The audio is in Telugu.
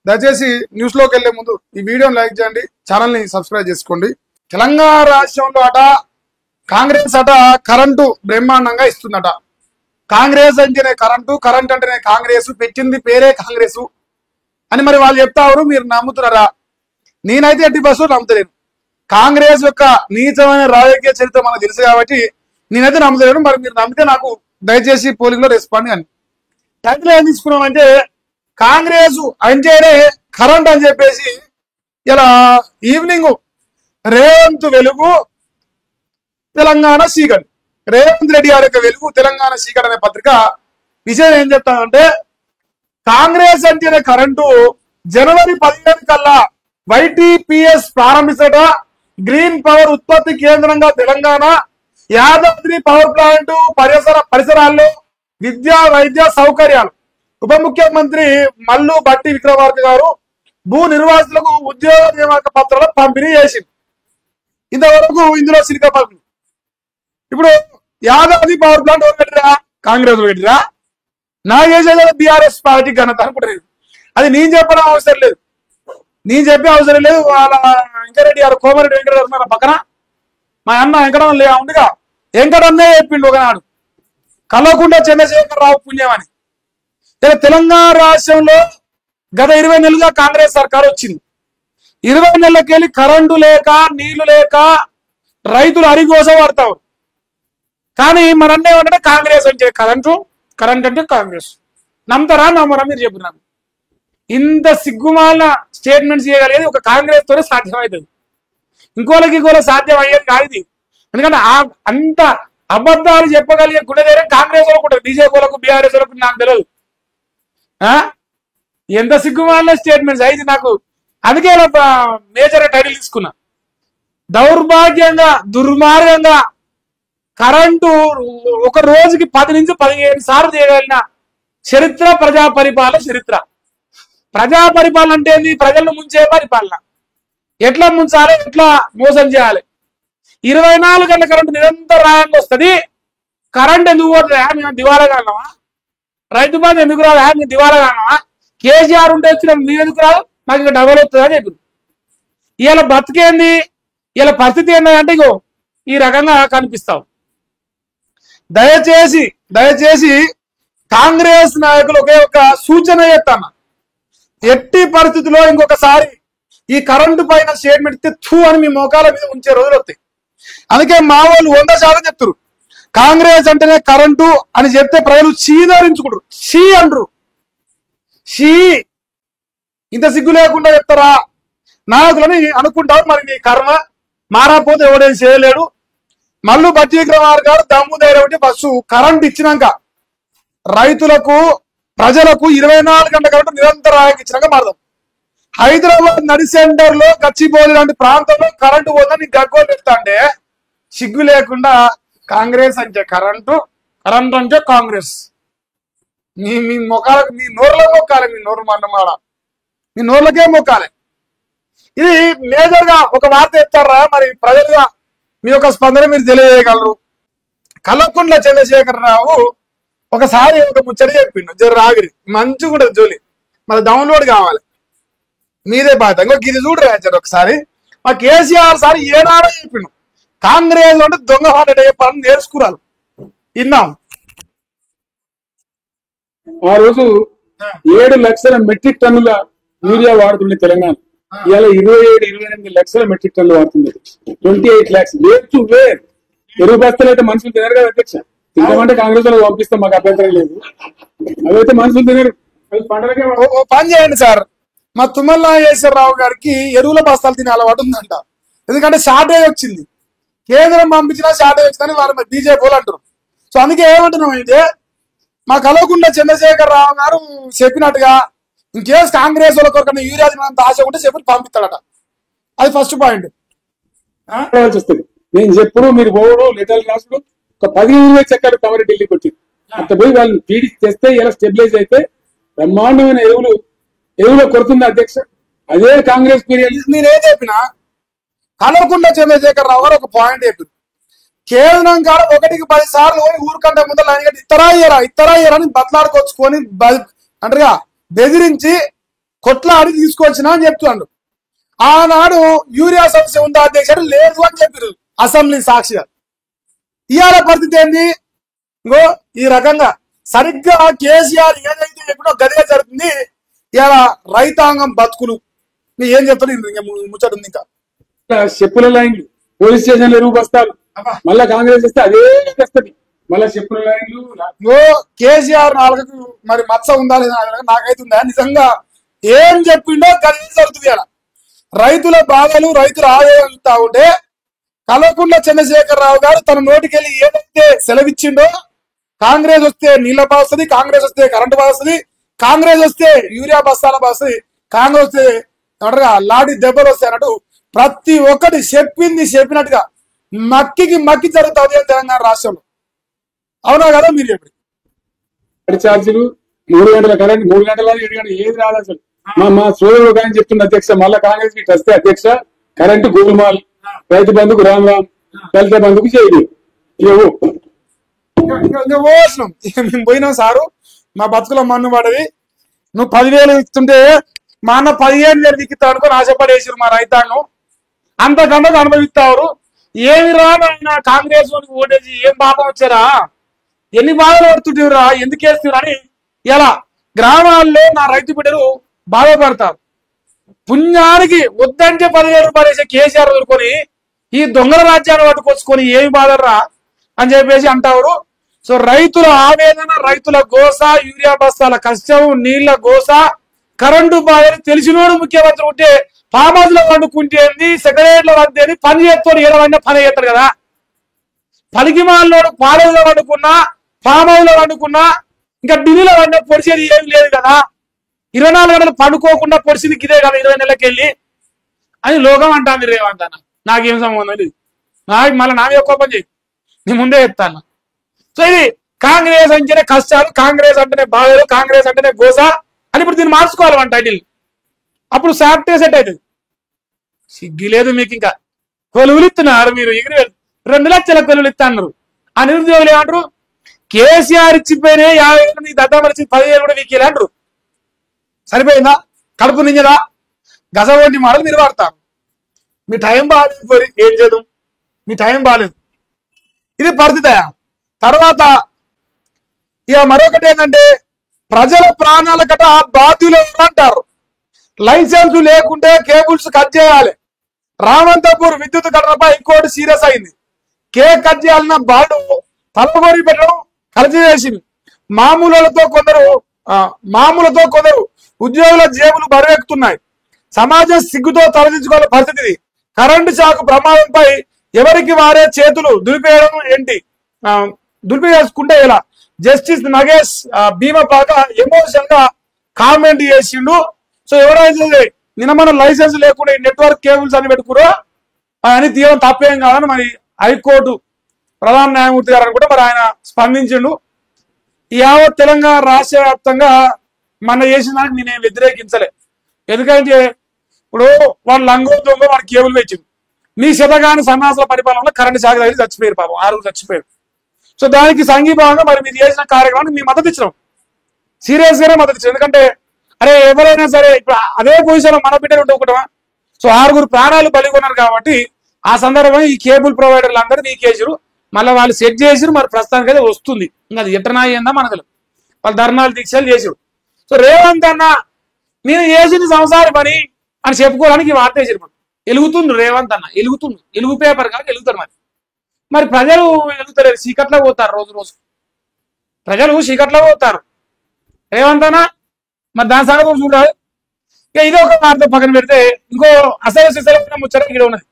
దయచేసి న్యూస్ లోకి వెళ్లే ముందు ఈ వీడియోని లైక్ చేయండి, ఛానల్ ని సబ్స్క్రైబ్ చేసుకోండి. తెలంగాణ రాష్ట్రంలో కాంగ్రెస్ కరెంటు బ్రహ్మాండంగా ఇస్తుందట. కాంగ్రెస్ అంటేనే కరెంట్ అంటేనే కాంగ్రెస్, పెట్టింది పేరే కాంగ్రెస్ అని మరి వాళ్ళు చెప్తారు. మీరు నమ్ముతున్నారా? నేనైతే ఎట్టి బస్సు నమ్ముతలేను. కాంగ్రెస్ యొక్క నీచమైన రాజకీయ చరిత్ర మనకు తెలుసు కాబట్టి నేనైతే నమ్ముతలేను. మరి మీరు నమ్మితే నాకు దయచేసి పోలింగ్ లో రెస్పాండ్ కానీ. టైటిల్ ఏం తీసుకున్నామంటే కాంగ్రెస్ అంటేనే కరెంట్ అని చెప్పేసి ఇలా ఈవినింగ్ రేవంత్ వెలుగు తెలంగాణ చీకటి, రేవంత్ రెడ్డి గారి యొక్క వెలుగు తెలంగాణ చీకటి అనే పత్రిక విషయం ఏం చెప్తానంటే కాంగ్రెస్ అంటేనే కరెంటు జనవరి 15 కల్లా వైటీపీఎస్ ప్రారంభించట, గ్రీన్ పవర్ ఉత్పత్తి కేంద్రంగా తెలంగాణ, యాదాద్రి పవర్ ప్లాంట్ పరిసరాల్లో విద్యా వైద్య సౌకర్యాలు. ఉప ముఖ్యమంత్రి మల్లు భట్టి విక్రమార్క గారు భూ నిర్వాసితులకు ఉద్యోగ నియామక పత్రాలు పంపిణీ చేసింది. ఇంతవరకు ఇందులో సిలికా పంపిణీ. ఇప్పుడు యాదాద్రి పవర్ ప్లాంట్ ఎవరు పెట్టిరా? కాంగ్రెస్ పెట్టిరా? నాగేశ్వర బీఆర్ఎస్ పార్టీ ఘనత అనుకుంటారు. అది నేను చెప్పడం అవసరం లేదు, నేను చెప్పే అవసరం లేదు. వాళ్ళ వెంకరెడ్డి గారు, కోమరెడ్డి వెంకరెడ్డి గారు మన పక్కన మా అన్న వెంకటం ఉందిగా, వెంకటన్నే చెప్పిండు ఒకనాడు కలవకుండా చంద్రశేఖరరావు పుణ్యం అని. తెలంగాణ రాష్ట్రంలో గత 20 నెలలుగా కాంగ్రెస్ సర్కార్ వచ్చింది. 20 నెలలకెళ్ళి కరెంటు లేక నీళ్లు లేక రైతులు అరిగోస పడతారు. కానీ మరన్నీ ఏమంటే కాంగ్రెస్ అంటే కరెంట్ అంటే కాంగ్రెస్. నమ్ముతారా నమ్మరా? మీరు చెప్పినారు. ఇంత సిగ్గుమాల స్టేట్మెంట్స్ చేయగలిగేది ఒక కాంగ్రెస్ తోనే సాధ్యమవుతుంది, ఇంకోళ్ళకి సాధ్యం అయ్యేది కాదు ఇది. ఎందుకంటే అంత అబద్ధాలు చెప్పగలిగే గుణధైర్యం కాంగ్రెస్ వాళ్ళకు ఉంటుంది, బీజేపీ వాళ్ళకు బీఆర్ఎస్ వాళ్ళకు నాకు తెలియదు. ఎంత సిగ్గుమాల స్టేట్మెంట్స్ అయితే నాకు. అందుకే మేజర్ టైటిల్ తీసుకున్నా. దౌర్భాగ్యంగా దుర్మార్గంగా కరెంటు ఒక రోజుకి 10 నుంచి 15 సార్లు చేయగలిగిన చరిత్ర ప్రజా పరిపాలన చరిత్ర. ప్రజా పరిపాలన అంటే ఏంది? ప్రజలను ముంచే పరిపాలన. ఎట్లా ముంచాలి, ఎట్లా మోసం చేయాలి. 24 గంటల కరెంటు నిరంతరాయంగా వస్తుంది. కరెంట్ ఎందుకు పోతుంది? మేము దివాలా కారణమా? రైతు బంధు ఎందుకు రాదు? మేము దివాలా కారణమా? కేసీఆర్ ఉంటే వచ్చిన మీరు ఎందుకు రాదు? మాకు ఇంకా డబల్ వస్తుంది అని చెప్పి ఇలా బతికేంది, ఇలా పరిస్థితి ఏంటంటే ఇగో ఈ రకంగా కనిపిస్తావు. దయచేసి కాంగ్రెస్ నాయకులు ఒకే ఒక సూచన చేస్తాను, ఎట్టి పరిస్థితుల్లో ఇంకొకసారి ఈ కరెంటు పైన స్టేట్మెంట్ తెచ్చు అని మీ మోకాల మీద ఉంచే రోజులు వస్తాయి. అందుకే మా వాళ్ళు 100% చెప్తారు కాంగ్రెస్ అంటేనే కరెంటు అని చెప్తే ప్రజలు చీదరించుకుంటారు, షీ అంటారు. షీ ఇంత సిగ్గు లేకుండా చెప్తారా నాయకులని అనుకుంటారు. మరి నీ కర్మ మారాపోతే ఎవడేం చేయలేడు. మల్లు భట్టి విక్రమార్క గారు దమ్ము ధైర్యం బస్సు కరెంట్ ఇచ్చినాక రైతులకు ప్రజలకు 24 గంటల కరెంటు నిరంతరాయంగా ఇచ్చినాక మారదాం. హైదరాబాద్ నడి సెంటర్ లో గచ్చిబౌలి లాంటి ప్రాంతంలో కరెంటు పోదని గగ్గోలు పెడతా అంటే సిగ్గు లేకుండా కాంగ్రెస్ అంటే కరెంటు అంటే కాంగ్రెస్. మీ మొక్కలకు మీ నోర్లో మొక్కాలి, మీ నోరు మన్నమాడ మీ నోర్లకే మొక్కాలి. ఇది మేజర్ గా ఒక వార్త చెప్తారా? మరి ప్రజలుగా మీ యొక్క స్పందన మీరు తెలియజేయగలరు. కల్వకుంట్ల చంద్రశేఖరరావు ఒకసారి ఒక ముచ్చట చెప్పిండు, జర ఆగిరి మంచిగా ఉంటుంది జోలి, మరి డౌన్లోడ్ కావాలి, మీదే బాధ్యత. ఇంకొక ఇది చూడరా జర ఒకసారి. మా కేసీఆర్ సార్ ఏనాడో చెప్పిండు కాంగ్రెస్ అంటే దొంగ హాట చెప్పాలని నేర్చుకురాలి. విన్నాం. ఆ రోజు 7 లక్షల మెట్రిక్ టన్నుల యూరియా వాడుతుంది తెలంగాణ. ఇవాళ 27-28 లక్షల మెట్రిక్ టన్నులు వాడుతుంది. 28 lakhs టు వేర్. ఎరువు బస్తలు అయితే మనుషులు తినరు కదా అధ్యక్ష. తింటామంటే కాంగ్రెస్ వాళ్ళు పంపిస్తాం, మాకు అభ్యంతరం లేదు. అవైతే మనుషులు తినరు. పంటలకే పని చేయండి సార్. మా తుమ్మల నాగేశ్వరరావు గారికి ఎరువుల బస్తాలు తినే అలవాటు ఉందంట. ఎందుకంటే షార్టేజ్ వచ్చింది, కేంద్రం పంపించినా షార్టేజ్ వచ్చిందని వాళ్ళు బీజేపీ వాళ్ళు అంటారు. సో అందుకే ఏమంటున్నాం అయితే మా కల్వకుంట్ల చంద్రశేఖరరావు గారు చెప్పినట్టుగా ఇంకేస్ కాంగ్రెస్ వాళ్ళ కొరకన్నా యూరియా తినంత ఆశ ఉంటే చెప్పి పంపిస్తాడట. అది ఫస్ట్ పాయింట్. నేను చెప్పుడు మీరు పోవడం లెటర్లు రాసుడు ఒక 15 చక్కెర కవర్ ఢిల్లీకి వచ్చింది. అంత పోయి వాళ్ళని పీడి తెస్తే ఇలా స్టెబిలైజ్ అయితే బ్రహ్మాండమైన ఎరువుల కొడుతుంది అధ్యక్ష. అదే కాంగ్రెస్ పీరియడ్. నేనేం చెప్పినా కల్వకుంట్ల చంద్రశేఖరరావు గారు ఒక పాయింట్ చెప్పారు, కేంద్రం కాడ 1కి 10 సార్లు ఊరికంటే ముందర ఇతరా ఇయరా అని బతలాడుకొచ్చుకొని అంటారుగా బెదిరించి కొట్లాడి తీసుకొచ్చినా అని చెప్తున్నాడు. ఆనాడు యూరియా సమస్య ఉందా అధ్యక్షుడు లేదు అని చెప్పారు అసెంబ్లీ సాక్షిగా. ఇవాళ పరిస్థితి ఏంది? ఇంకో ఈ రకంగా సరిగ్గా కేసీఆర్ ఏదైతే ఎప్పుడో గదిగా జరుగుతుంది. ఇవాళ రైతాంగం బతుకులు ఏం చెప్తాను ఇంకా ముచ్చట ఉంది. ఇంకా చెప్పుల లైన్లు పోలీస్ స్టేషన్లు ఎరువు బస్తాలు మళ్ళా కాంగ్రెస్ వస్తే అదే వస్తుంది. మళ్ళా చెప్పుల లైన్లు కేసీఆర్ నాలుగు మరి మచ్చ ఉందా లేదా నాకైతే ఉందా? నిజంగా ఏం చెప్పిండో గది జరుగుతుంది. ఇలా రైతుల బాధలు రైతుల ఆదాయం ఉంటే కల్వకుంట్ల చంద్రశేఖరరావు గారు తన నోటికెళ్ళి ఏదైతే సెలవిచ్చిండో కాంగ్రెస్ వస్తే నీళ్ల బాస్తుంది, కాంగ్రెస్ వస్తే కరెంటు బాస్తుంది, కాంగ్రెస్ వస్తే యూరియా బస్తాల బాస్తుంది, కాంగ్రెస్ వస్తే లాడి దెబ్బలు వస్తాయి అన్నట్టు ప్రతి ఒక్కటి చెప్పింది చెప్పినట్టుగా మక్కి జరుగుతుంది తెలంగాణ రాష్ట్రంలో. అవునా కదా మీరు చెప్పండి. ఛార్జీలు 3 గంటల కరెంట్ 3 గంటల 7 గంటలు ఏది రాదు అసలు. మా సోదరుడు కానీ చెప్తుంది అధ్యక్ష మళ్ళా కాంగ్రెస్ కి వస్తే అధ్యక్ష కరెంటు గోల్మాల్, రైతు బంధుకు రామ్ దళిత బంధుకు చేయదు. మేము పోయినాం సారు మా బతుకుల మన్ను పడవి. నువ్వు 10,000 ఇస్తుంటే మా అన్న 15,000 దిక్కుతా అనుకుని ఆశపడేసారు మా రైతాంగం. అంతకంటే అనుభవిస్తారు. ఏమి రాయన కాంగ్రెస్ ఓటేసి ఏం పాపం వచ్చారా, ఎన్ని బాధలు పడుతుంటారా, ఎందుకు వేస్తున్నారు అని ఇలా గ్రామాల్లో నా రైతు బిడ్డలు బాధపడతారు. పుణ్యానికి వద్దంటే 10,000 రూపాయలు వేసే కేసీఆర్ వదులుకొని ఈ దొంగల రాజ్యాన్ని పట్టుకొచ్చుకొని ఏమి బాధరా అని చెప్పేసి అంటారు. సో రైతుల ఆవేదన, రైతుల గోస, యూరియా బస్తాల కష్టం, నీళ్ల గోస, కరెంటు బాధలు తెలిసినోడు ముఖ్యమంత్రి ఉంటే ఫామ్ హౌస్ లో వండుకుంటేంది, సెక్రటరీలో వంటేది, పని చేస్తాడు ఏడవైనా పని చేస్తాడు కదా. పనికి మాలోడు కాలేజీలో వండుకున్నా, ఫామ్ హౌస్ లో వండుకున్నా, ఇంకా ఢిల్లీలో వండే పొడిచేది ఏమి లేదు కదా. 24 గంటలు పండుకోకుండా పొడిచింది ఇదే కదా 20 నెలలకి వెళ్ళి అని లోకం అంటాను. రేవంతన్న నాకేం సంబంధం లేదు. మళ్ళీ నా యొక్క పని చేయి, నేను ముందే చెప్తాను. సో ఇది కాంగ్రెస్ అంటేనే కష్టాలు, కాంగ్రెస్ అంటేనే బాధలు, కాంగ్రెస్ అంటేనే గోస అని ఇప్పుడు దీన్ని మార్చుకోవాలి మన టైటిల్. అప్పుడు సాఫ్ట్వేర్ సెట్ అవుతుంది. సిగ్గి లేదు మీకు. ఇంకా కొలువులు ఇస్తున్నారు మీరు, 2 లక్షల కొలువులు ఇస్తున్నారు. ఆ నిరుద్యోగులు ఏమంటారు? కేసీఆర్ ఇచ్చిపోయినా 50,000 నీ దద్దమరిచి 10,000 కూడా వీకేలే అంటారు. సరిపోయిందా? కడుపు నింజదా? గజవంటి మాటలు మీరు వాడతారు. మీ టైం బాగాలేదు, ఏం చేయదు, మీ టైం బాగాలేదు. ఇది పరిస్థితి. తర్వాత ఇక మరొకటి ఏంటంటే ప్రజల ప్రాణాల కట బాధ్యులు అంటారు. లైసెన్స్ లేకుంటే కేబుల్స్ కట్ చేయాలి. రామంతపూర్ విద్యుత్ ఘటనపై ఇంకోటి సీరియస్ అయింది. కేక్ కట్ చేయాలన్న బాడు తలగొరి పెట్టడం కలిసి చేసింది. మామూలతో కొందరు ఉద్యోగుల జేబులు బరువెక్కుతున్నాయి. సమాజం సిగ్గుతో తలదించుకోవాల పరిస్థితి. కరెంటు షాక్ ప్రమాదంపై ఎవరికి వారే చేతులు దులిపేయడం ఏంటి, దులిపేసుకుంటే ఇలా జస్టిస్ నగేష్ భీమపాక ఎమోషనల్ గా కామెంట్ చేసిండు. సో ఎవరైతే నిన్న మనం లైసెన్స్ లేకుండా ఈ నెట్వర్క్ కేబుల్స్ అని పెట్టుకురో అని తీయడం తప్పేం కాదని మరి హైకోర్టు ప్రధాన న్యాయమూర్తి గారు కూడా మరి ఆయన స్పందించిండు. యావత్ తెలంగాణ రాష్ట్ర వ్యాప్తంగా మన చేసిన దానికి నేనేం వ్యతిరేకించలే. ఎందుకంటే ఇప్పుడు వాడు లంగో దొంగ వాడు కేబుల్ వేసిండు. మీ శతగాని సన్నాసుల పరిపాలనలో కరెంటు షాక్ తగిలి చచ్చిపోయారు, పాపం 6 చచ్చిపోయారు. సో దానికి సంఘీభావంగా మరి మీరు చేసిన కార్యక్రమానికి మీ మద్దతు ఇచ్చినాం, సీరియస్ గానే మద్దతు ఇచ్చాం. ఎందుకంటే అరే ఎవరైనా సరే ఇప్పుడు అదే పొజిషన్ మన బిడ్డలు ఉండకూడమా? సో 6 ప్రాణాలు బలిగొన్నారు కాబట్టి ఆ సందర్భంగా ఈ కేబుల్ ప్రొవైడర్లు అందరూ నీకేసారు, మళ్ళీ వాళ్ళు సెట్ చేసారు. మరి ప్రస్తుతానికి అయితే వస్తుంది, ఇంకా అది ఎట్టనా అయ్యిందా మనకు వాళ్ళు ధర్నాలు దీక్షలు చేసారు. సో రేవంత్ అన్న నేను చేసిన సంసారి పని అని చెప్పుకోవడానికి ఈ వార్త వేసారు. ఎలుగుతుండ్రు రేవంత్ అన్న, ఎలుగుతుండ్రు, ఎలుగు పేపర్ కాబట్టి ఎలుగుతారు. మరి ప్రజలు ఎలుగుతలేరు, చీకట్లో పోతారు. రోజు ప్రజలు చీకట్లో పోతారు. రేవంత్ అన్న మరి దాని సంగతి చూడాలి. ఇక ఇదే ఒక వార్త పక్కన పెడితే ఇంకో అసలు ముచ్చట ఇక్కడ ఉన్నది.